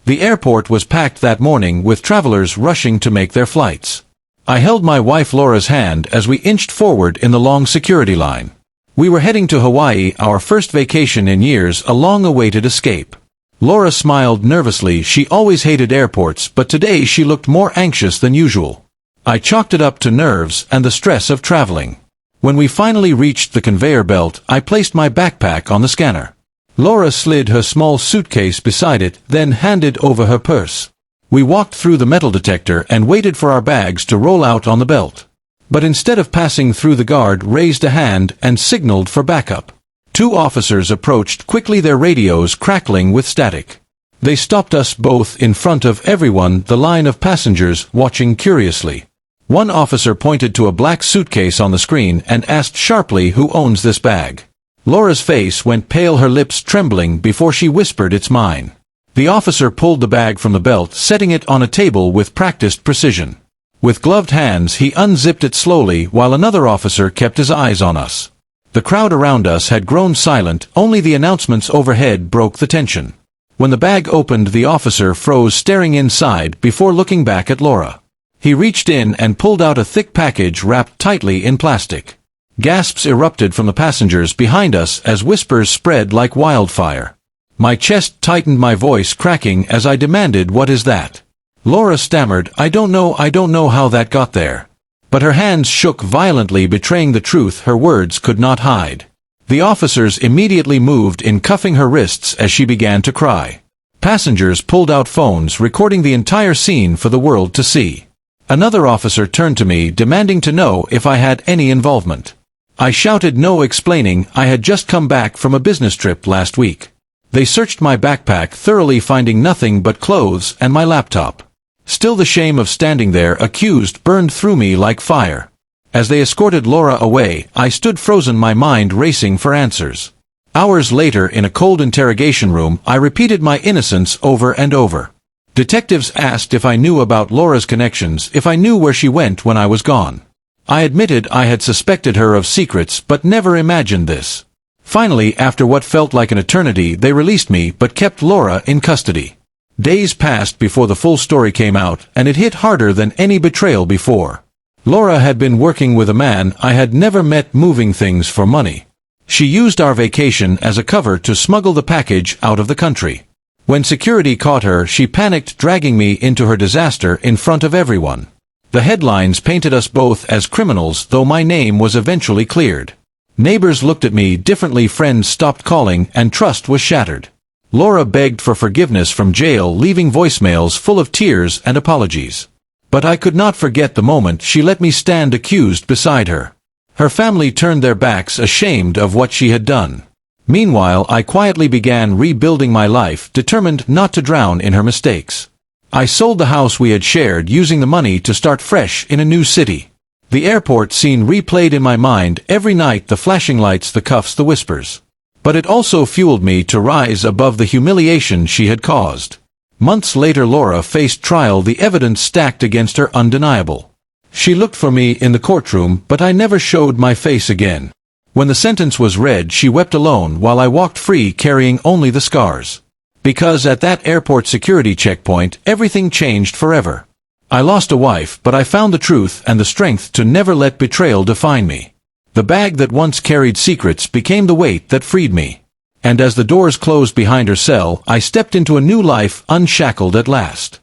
The airport was packed that morning with travelers rushing to make their flights. I held my wife Laura's hand as we inched forward in the long security line. We were heading to Hawaii, our first vacation in years, a long-awaited escape. Laura smiled nervously. She always hated airports, but today she looked more anxious than usual. I chalked it up to nerves and the stress of traveling. When we finally reached the conveyor belt, I placed my backpack on the scanner. Laura slid her small suitcase beside it, then handed over her purse. We walked through the metal detector and waited for our bags to roll out on the belt. But instead of passing through, the guard raised a hand and signaled for backup. 2 officers approached quickly, their radios crackling with static. They stopped us both in front of everyone, the line of passengers watching curiously. One officer pointed to a black suitcase on the screen and asked sharply, "Who owns this bag?" Laura's face went pale, her lips trembling before she whispered, "It's mine." The officer pulled the bag from the belt, setting it on a table with practiced precision. With gloved hands, he unzipped it slowly while another officer kept his eyes on us. The crowd around us had grown silent, only the announcements overhead broke the tension. When the bag opened, the officer froze, staring inside before looking back at Laura. He reached in and pulled out a thick package wrapped tightly in plastic. Gasps erupted from the passengers behind us as whispers spread like wildfire. My chest tightened, my voice cracking as I demanded, "What is that?" Laura stammered, I don't know how that got there." But her hands shook violently, betraying the truth her words could not hide. The officers immediately moved in, cuffing her wrists as she began to cry. Passengers pulled out phones, recording the entire scene for the world to see. Another officer turned to me, demanding to know if I had any involvement. I shouted no, explaining I had just come back from a business trip last week. They searched my backpack thoroughly, finding nothing but clothes and my laptop. Still, the shame of standing there accused burned through me like fire. As they escorted Laura away, I stood frozen, my mind racing for answers. Hours later, in a cold interrogation room, I repeated my innocence over and over. Detectives asked if I knew about Laura's connections, if I knew where she went when I was gone. I admitted I had suspected her of secrets, but never imagined this. Finally, after what felt like an eternity, they released me but kept Laura in custody. Days passed before the full story came out, and it hit harder than any betrayal before. Laura had been working with a man I had never met, moving things for money. She used our vacation as a cover to smuggle the package out of the country. When security caught her, she panicked, dragging me into her disaster in front of everyone. The headlines painted us both as criminals, though my name was eventually cleared. Neighbors looked at me differently, friends stopped calling, and trust was shattered. Laura begged for forgiveness from jail, leaving voicemails full of tears and apologies. But I could not forget the moment she let me stand accused beside her. Her family turned their backs, ashamed of what she had done. Meanwhile, I quietly began rebuilding my life, determined not to drown in her mistakes. I sold the house we had shared, using the money to start fresh in a new city. The airport scene replayed in my mind every night, the flashing lights, the cuffs, the whispers. But it also fueled me to rise above the humiliation she had caused. Months later, Laura faced trial, the evidence stacked against her undeniable. She looked for me in the courtroom, but I never showed my face again. When the sentence was read, she wept alone while I walked free, carrying only the scars. Because at that airport security checkpoint, everything changed forever. I lost a wife, but I found the truth and the strength to never let betrayal define me. The bag that once carried secrets became the weight that freed me. And as the doors closed behind her cell, I stepped into a new life, unshackled at last.